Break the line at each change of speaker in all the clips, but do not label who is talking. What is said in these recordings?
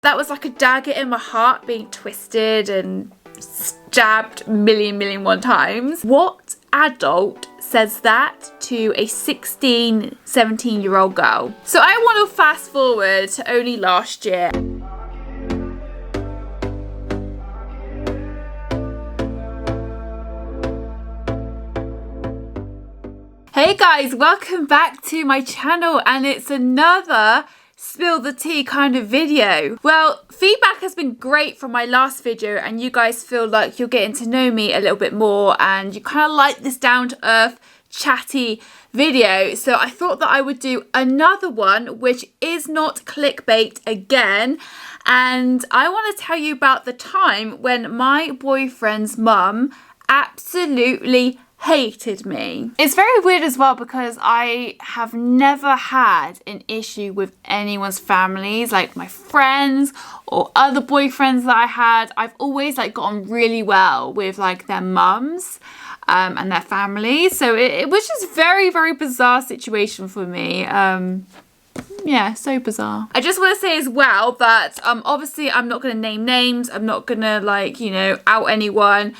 That was like a dagger in my heart being twisted and stabbed million one times. What adult says that to a 16, 17-year-old girl? So I want to fast forward to only last year. Hey guys, welcome back to my channel, and it's another spill the tea kind of video. Well, feedback has been great from my last video, and you guys feel like you're getting to know me a little bit more and you kind of like this down to earth chatty video. So I thought that I would do another one which is not clickbait again, and I want to tell you about the time when my boyfriend's mum absolutely hated me. It's very weird as well because I have never had an issue with anyone's families, like my friends or other boyfriends that I had. I've always like gotten really well with like their mums and their families. So it was just very bizarre situation for me. Yeah, so bizarre. I just want to say as well that obviously I'm not going to name names. I'm not going to like, you know, out anyone.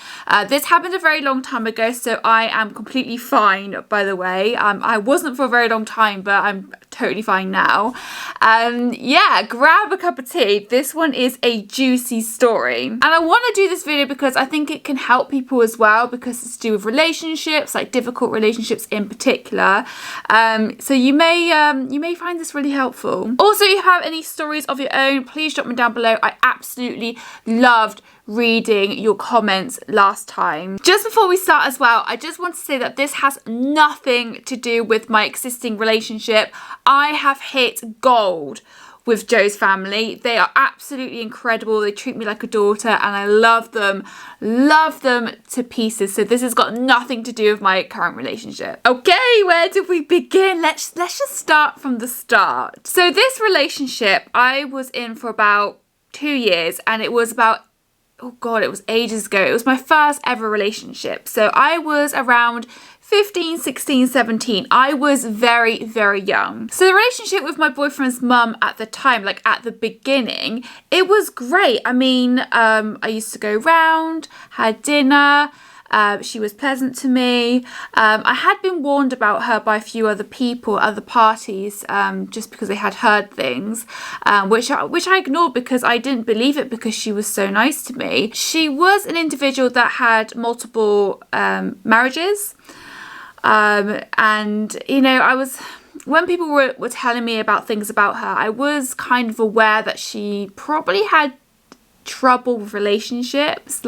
This happened a very long time ago, so I am completely fine, by the way. I wasn't for a very long time, but I'm totally fine now. Yeah, grab a cup of tea. This one is a juicy story. And I want to do this video because I think it can help people as well, because it's to do with relationships, like difficult relationships in particular. So you may find this really helpful. Also, if you have any stories of your own, please drop them down below. I absolutely loved reading your comments last time. Just before we start as well, I just want to say that this has nothing to do with my existing relationship. I have hit gold with Joe's family. They are absolutely incredible. They treat me like a daughter and I love them to pieces. So this has got nothing to do with my current relationship. Okay, where did we begin? Let's just start from the start. So this relationship I was in for about 2 years, and it was about, oh God, it was ages ago. It was my first ever relationship. So I was around 15, 16, 17. I was very young. So the relationship with my boyfriend's mum at the time, like at the beginning, it was great. I mean, I used to go round, had dinner. She was pleasant to me. I had been warned about her by a few other people, other parties, just because they had heard things, which I ignored because I didn't believe it because she was so nice to me. She was an individual that had multiple marriages. And, you know, when people were telling me about things about her, I was kind of aware that she probably had trouble with relationships.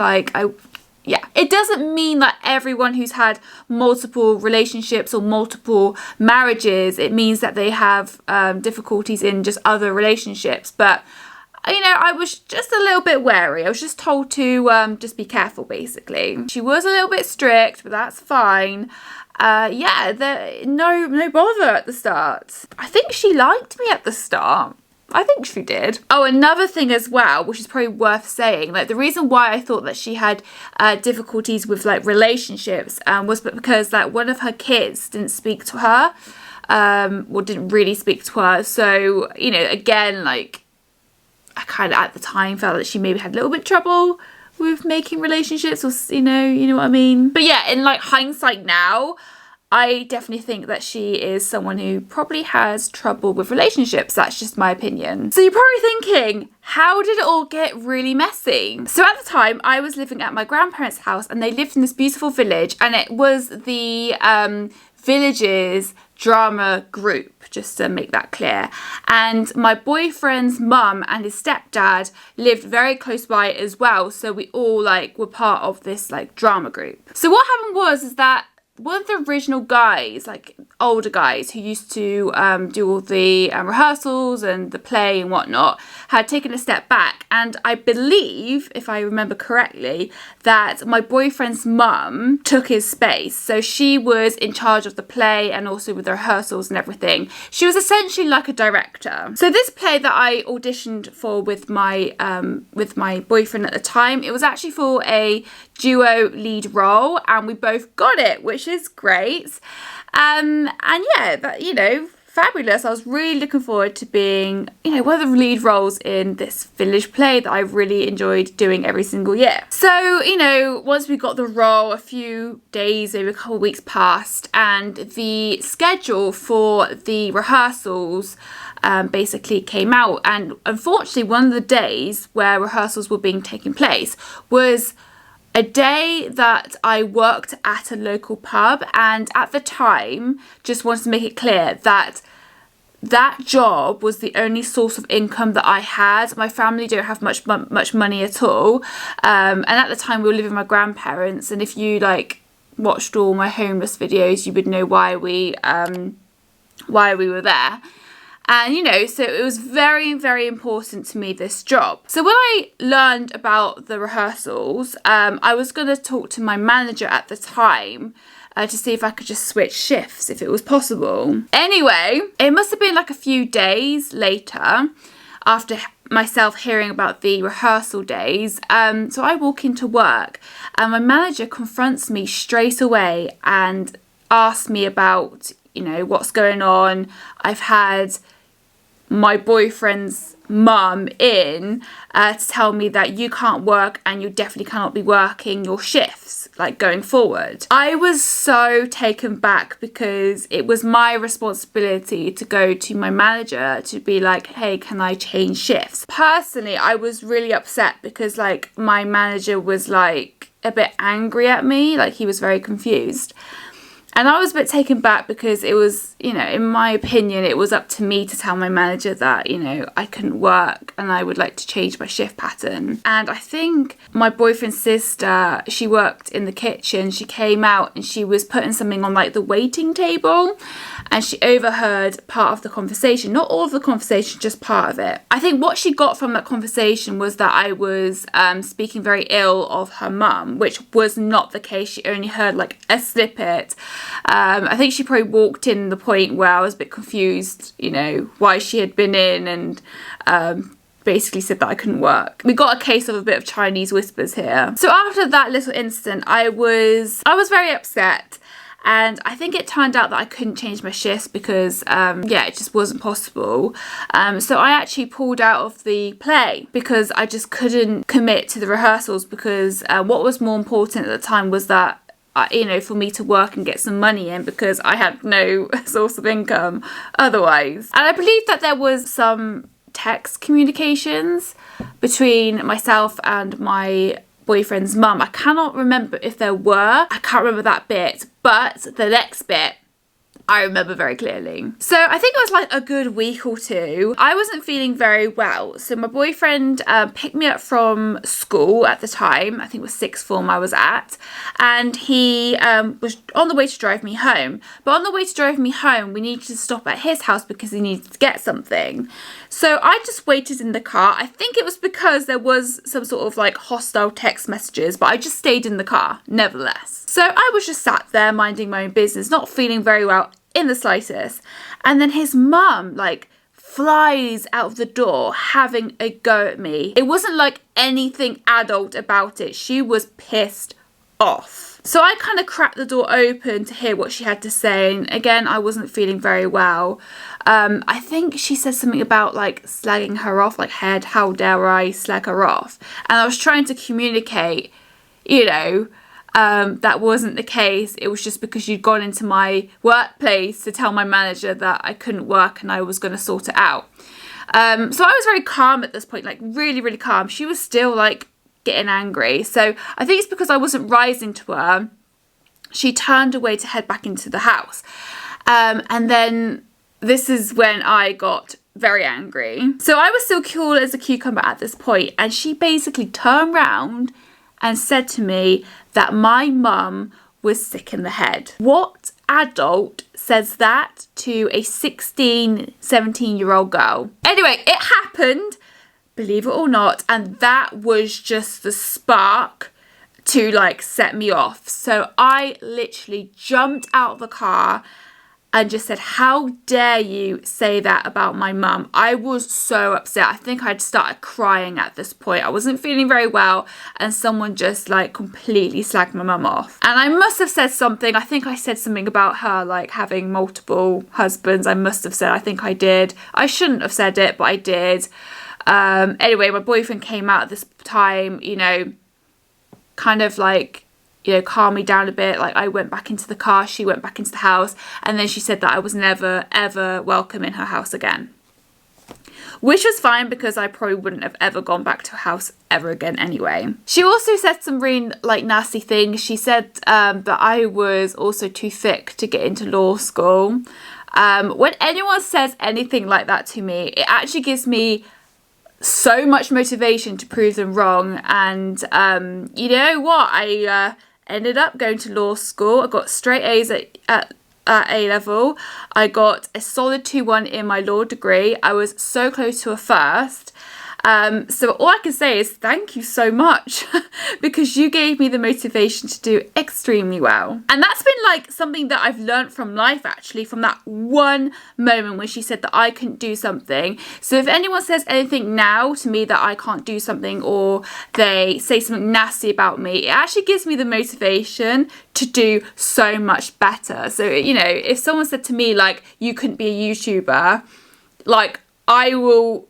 Yeah, it doesn't mean that everyone who's had multiple relationships or multiple marriages, it means that they have difficulties in just other relationships. But, you know, I was just a little bit wary. I was just told to just be careful, basically. She was a little bit strict, but that's fine. Yeah, no bother at the start. I think she liked me at the start. I think she did. Oh, another thing as well, which is probably worth saying, like the reason why I thought that she had difficulties with like relationships was because like one of her kids didn't speak to her, or didn't really speak to her. So, you know, again, like I kind of at the time felt that she maybe had a little bit trouble with making relationships, or you know what I mean. But yeah, in like hindsight now, I definitely think that she is someone who probably has trouble with relationships. That's just my opinion. So you're probably thinking, how did it all get really messy? So at the time, I was living at my grandparents' house, and they lived in this beautiful village, and it was the village's drama group, just to make that clear. And my boyfriend's mum and his stepdad lived very close by as well. So we all like were part of this like drama group. So what happened was that one of the original guys, like older guys who used to do all the rehearsals and the play and whatnot, had taken a step back. And I believe, if I remember correctly, that my boyfriend's mum took his space. So she was in charge of the play and also with the rehearsals and everything. She was essentially like a director. So this play that I auditioned for with my boyfriend at the time, it was actually for a duo lead role, and we both got it, which is great. And yeah, that, you know, fabulous. I was really looking forward to being, one of the lead roles in this village play that I really enjoyed doing every single year. So, once we got the role, a few days, maybe a couple of weeks passed, and the schedule for the rehearsals basically came out. And unfortunately, one of the days where rehearsals were being taken place was a day that I worked at a local pub, and at the time, just wanted to make it clear that that job was the only source of income that I had. My family don't have much money at all, and at the time we were living with my grandparents, and if you watched all my homeless videos, you would know why we were there. And, so it was very, very important to me, this job. So when I learned about the rehearsals, I was going to talk to my manager at the time to see if I could just switch shifts, if it was possible. Anyway, it must have been a few days later, after myself hearing about the rehearsal days. So I walk into work, and my manager confronts me straight away and asks me about, what's going on. I've had my boyfriend's mum in to tell me that you can't work, and you definitely cannot be working your shifts going forward. I was so taken back, because it was my responsibility to go to my manager to be like, hey, can I change shifts? Personally, I was really upset because my manager was a bit angry at me, he was very confused. And I was a bit taken back because it was, in my opinion, it was up to me to tell my manager that, I couldn't work and I would like to change my shift pattern. And I think my boyfriend's sister, she worked in the kitchen. She came out and she was putting something on the waiting table, and she overheard part of the conversation. Not all of the conversation, just part of it. I think what she got from that conversation was that I was speaking very ill of her mum, which was not the case. She only heard a snippet. I think she probably walked in the point where I was a bit confused, why she had been in, and basically said that I couldn't work. We got a case of a bit of Chinese whispers here. So after that little incident, I was very upset. And I think it turned out that I couldn't change my shifts because, it just wasn't possible. So I actually pulled out of the play because I just couldn't commit to the rehearsals, because what was more important at the time was that, for me to work and get some money in, because I had no source of income otherwise. And I believe that there was some text communications between myself and my boyfriend's mum. I cannot remember if there were. I can't remember that bit, but the next bit I remember very clearly. So I think it was a good week or two. I wasn't feeling very well. So my boyfriend picked me up from school at the time. I think it was sixth form I was at. And he was on the way to drive me home. But on the way to drive me home, we needed to stop at his house because he needed to get something. So I just waited in the car. I think it was because there was some sort of hostile text messages, but I just stayed in the car nevertheless. So I was just sat there minding my own business, not feeling very well in the slightest. And then his mum flies out of the door having a go at me. It wasn't anything adult about it. She was pissed off. So I kind of cracked the door open to hear what she had to say. And again, I wasn't feeling very well. I think she said something about slagging her off, how dare I slag her off. And I was trying to communicate, that wasn't the case. It was just because you'd gone into my workplace to tell my manager that I couldn't work and I was going to sort it out. So I was very calm at this point, really, really calm. She was still getting angry. So I think it's because I wasn't rising to her. She turned away to head back into the house. And then this is when I got very angry. So I was still cool as a cucumber at this point, and she basically turned round and said to me that my mum was sick in the head. What adult says that to a 16, 17-year-old girl? Anyway, it happened, believe it or not, and that was just the spark to set me off. So I literally jumped out of the car and just said, how dare you say that about my mum? I was so upset. I think I'd started crying at this point. I wasn't feeling very well, and someone just like completely slagged my mum off. And I must have said something. I think I said something about her like having multiple husbands. I must have said, I think I did. I shouldn't have said it, but I did. Anyway, my boyfriend came out at this time, you know, kind of like, you know, calm me down a bit. Like, I went back into the car, she went back into the house, and then she said that I was never ever welcome in her house again, which was fine because I probably wouldn't have ever gone back to her house ever again anyway. She also said some really like nasty things. She said that I was also too thick to get into law school. When anyone says anything like that to me, it actually gives me so much motivation to prove them wrong. And you know what, I ended up going to law school. I got straight A's at A level. I got a solid 2-1 in my law degree. I was so close to a first. So all I can say is thank you so much because you gave me the motivation to do extremely well. And that's been like something that I've learned from life, actually, from that one moment when she said that I couldn't do something. So if anyone says anything now to me that I can't do something, or they say something nasty about me, it actually gives me the motivation to do so much better. So, you know, if someone said to me like, you couldn't be a YouTuber, like, I will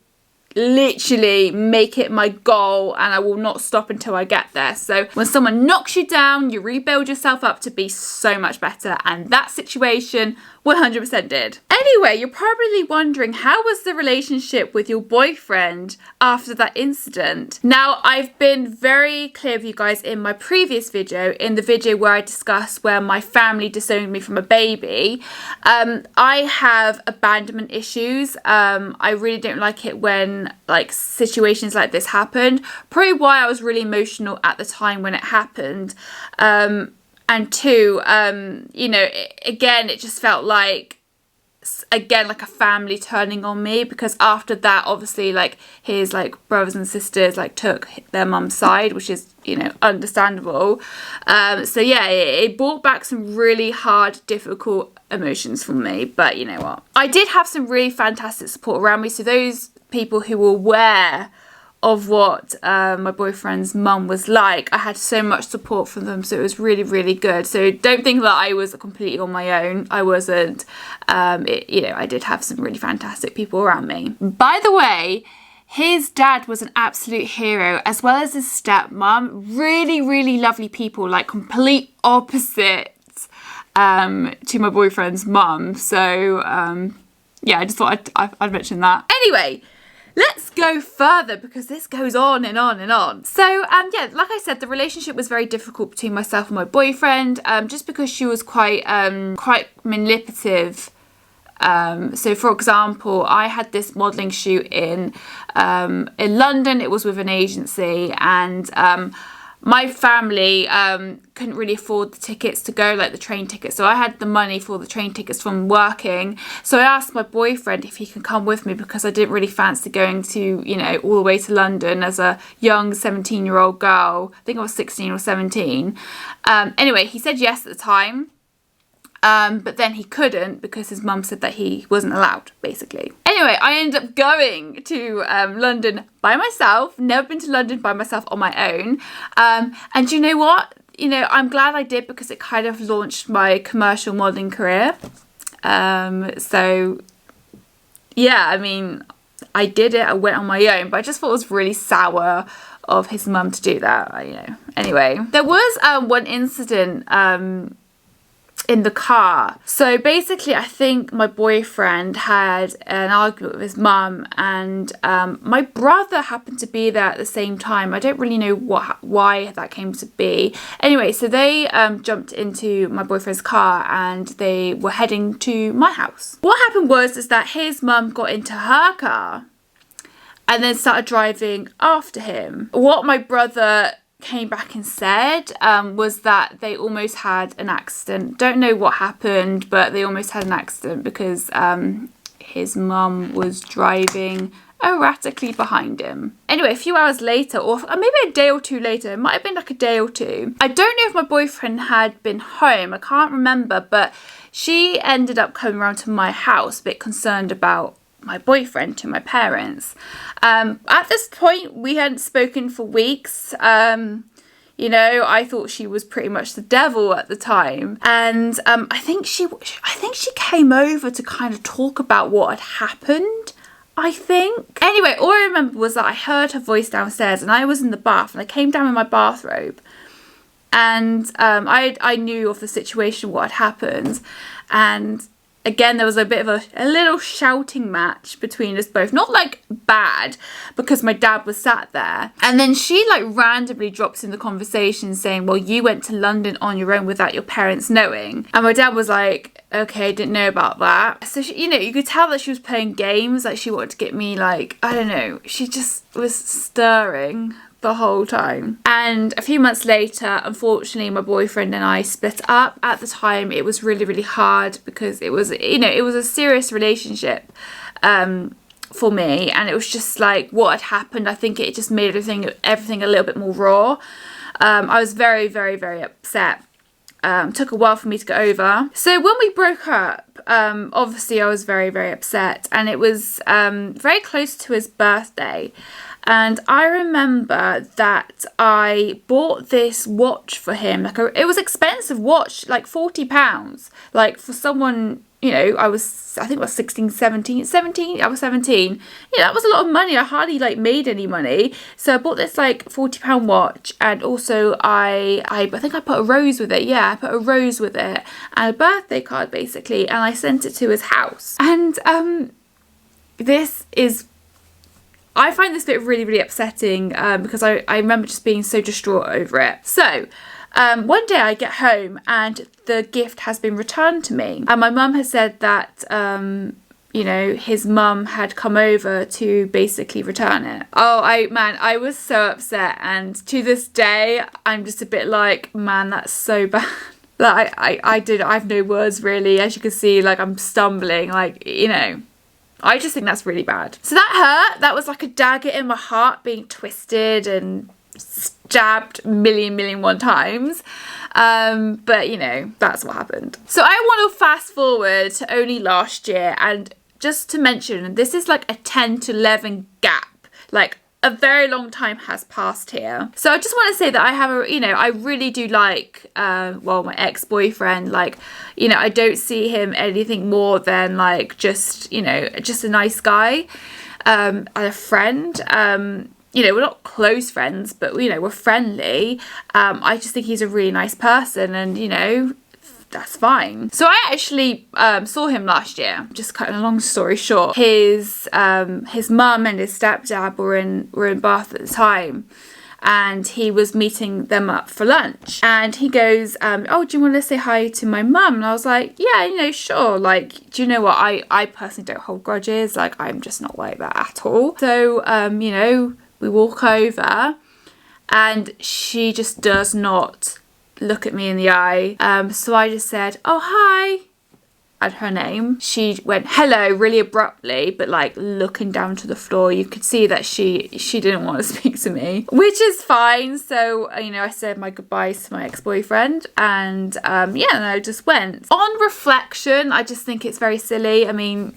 literally make it my goal and I will not stop until I get there. So when someone knocks you down, you rebuild yourself up to be so much better, and that situation 100% did. Anyway, you're probably wondering, how was the relationship with your boyfriend after that incident? Now, I've been very clear with you guys in my previous video, in the video where I discussed where my family disowned me from a baby. I have abandonment issues. I really don't like it when like situations like this happened. Probably why I was really emotional at the time when it happened. And two, you know, again, it just felt like, again, like a family turning on me, because after that, obviously, like, his, like, brothers and sisters, like, took their mum's side, which is, you know, understandable. So, yeah, it brought back some really hard, difficult emotions for me, but you know what? I did have some really fantastic support around me, so those people who were aware of what my boyfriend's mum was like, I had so much support from them, so it was really, really good. So don't think that I was completely on my own. I wasn't. You know, I did have some really fantastic people around me. By the way, his dad was an absolute hero, as well as his stepmom. Really, really lovely people, like complete opposites to my boyfriend's mum. So yeah, I just thought I'd mention that. Anyway, let's go further because this goes on and on and on. So, yeah, like I said, the relationship was very difficult between myself and my boyfriend, just because she was quite manipulative. So, for example, I had this modelling shoot in London. It was with an agency, and my family couldn't really afford the tickets to go, like the train tickets. So I had the money for the train tickets from working. So I asked my boyfriend if he can come with me because I didn't really fancy going to, you know, all the way to London as a young 17-year-old girl. I think I was 16 or 17. Anyway, he said yes at the time. But then he couldn't because his mum said that he wasn't allowed, basically. Anyway, I ended up going to London by myself. Never been to London by myself on my own. And you know what? You know, I'm glad I did because it kind of launched my commercial modelling career. So, yeah, I mean, I did it. I went on my own, but I just thought it was really sour of his mum to do that, you know. Anyway, there was one incident in the car. So basically, I think my boyfriend had an argument with his mum, and my brother happened to be there at the same time. I don't really know why that came to be. Anyway, so they jumped into my boyfriend's car and they were heading to my house. What happened is that his mum got into her car and then started driving after him. What my brother came back and said was that they almost had an accident. Don't know what happened, but they almost had an accident because his mum was driving erratically behind him. Anyway, a few hours later, or maybe a day or two later, it might have been like a day or two. I don't know if my boyfriend had been home. I can't remember, but she ended up coming around to my house, a bit concerned about my boyfriend, to my parents. At this point, we hadn't spoken for weeks. You know, I thought she was pretty much the devil at the time, and I think she came over to kind of talk about what had happened. I think. Anyway, all I remember was that I heard her voice downstairs, and I was in the bath, and I came down in my bathrobe, and I knew of the situation, what had happened, and again, there was a bit of a little shouting match between us both. Not like bad, because my dad was sat there. And then she like randomly drops in the conversation saying, well, you went to London on your own without your parents knowing. And my dad was like, okay, didn't know about that. So, she, you know, you could tell that she was playing games. Like she wanted to get me like, I don't know. She just was stirring the whole time. And a few months later, unfortunately, my boyfriend and I split up. At the time, it was really, really hard because it was, you know, it was a serious relationship for me, and it was just like what had happened. I think it just made everything a little bit more raw. I was very, very, very upset. Took a while for me to get over. So when we broke up, obviously I was very, very upset, and it was very close to his birthday. And I remember that I bought this watch for him. Like it was expensive watch, like £40. Like for someone, you know, I think I was 17. I was 17. Yeah, that was a lot of money. I hardly like made any money. So I bought this like £40 watch, and also I think I put a rose with it. Yeah, I put a rose with it and a birthday card basically, and I sent it to his house. And I find this bit really, really upsetting because I remember just being so distraught over it. So one day I get home and the gift has been returned to me. And my mum has said that, you know, his mum had come over to basically return it. Oh, I was so upset. And to this day, I'm just a bit like, man, that's so bad. Like I have no words really. As you can see, like I'm stumbling, like, you know. I just think that's really bad. So that hurt. That was like a dagger in my heart being twisted and stabbed million one times. But you know, that's what happened. So I want to fast forward to only last year, and just to mention, this is like a 10 to 11 gap. Like a very long time has passed here. So I just want to say that I have I really do like, my ex-boyfriend, like, you know, I don't see him anything more than like just, you know, just a nice guy, and a friend. You know, we're not close friends, but, you know, we're friendly. I just think he's a really nice person, and, you know, that's fine. So I actually saw him last year. Just cutting a long story short, his mum and his stepdad were in Bath at the time, and he was meeting them up for lunch. And he goes, "Oh, do you want to say hi to my mum?" And I was like, "Yeah, you know, sure. Like, do you know what? I personally don't hold grudges. Like, I'm just not like that at all." So, you know, we walk over, and she just does not look at me in the eye. So I just said, "Oh, hi," and her name. She went, "Hello," really abruptly, but like looking down to the floor. You could see that she didn't want to speak to me, which is fine. So, you know, I said my goodbyes to my ex-boyfriend, and and I just went. On reflection, I just think it's very silly. I mean,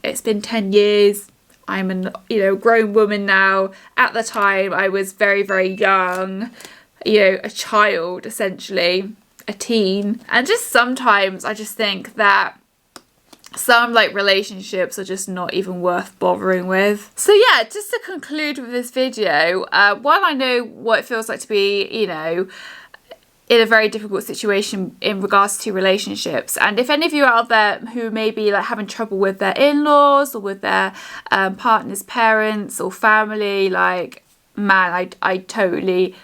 it's been 10 years. I'm an, you know, grown woman now. At the time, I was very, very young. You know, a child, essentially, a teen. And just sometimes I just think that some like relationships are just not even worth bothering with. So yeah, just to conclude with this video, while I know what it feels like to be, you know, in a very difficult situation in regards to relationships, and if any of you out there who may be like having trouble with their in-laws or with their partner's parents or family, like, man, I totally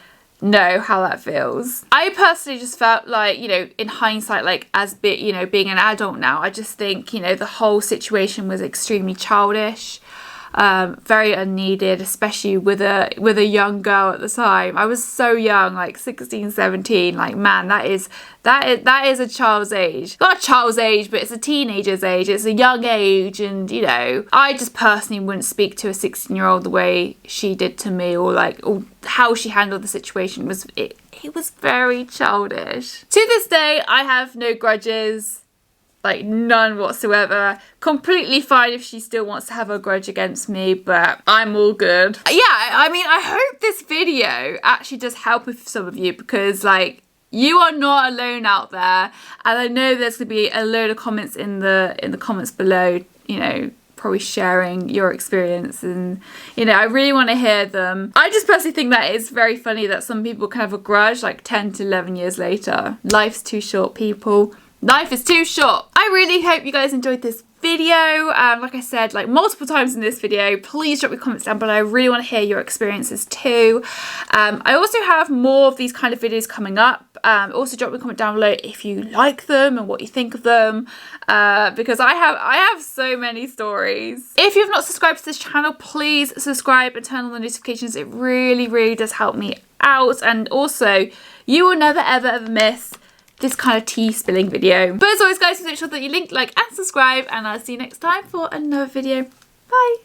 know how that feels. I personally just felt like, you know, in hindsight, like as you know, being an adult now, I just think, you know, the whole situation was extremely childish. very unneeded, especially with a young girl at the time. I was so young, like 16, 17. Like, man, that is a child's age. Not a child's age, but it's a teenager's age. It's a young age, and you know, I just personally wouldn't speak to a 16-year-old the way she did to me, or how she handled the situation. It was very childish. To this day, I have no grudges. Like, none whatsoever. Completely fine if she still wants to have a grudge against me, but I'm all good. Yeah, I mean, I hope this video actually does help with some of you, because like, you are not alone out there. And I know there's gonna be a load of comments in the comments below, you know, probably sharing your experience, and you know, I really want to hear them. I just personally think that it's very funny that some people can have a grudge like 10 to 11 years later. Life's too short, people. Life is too short. I really hope you guys enjoyed this video. Like I said, like multiple times in this video, please drop your comments down below. I really want to hear your experiences too. I also have more of these kind of videos coming up. Also drop me a comment down below if you like them and what you think of them, because I have so many stories. If you've not subscribed to this channel, please subscribe and turn on the notifications. It really, really does help me out, and also you will never ever miss this kind of tea spilling video. But as always, guys, make sure that you like and subscribe, and I'll see you next time for another video. Bye.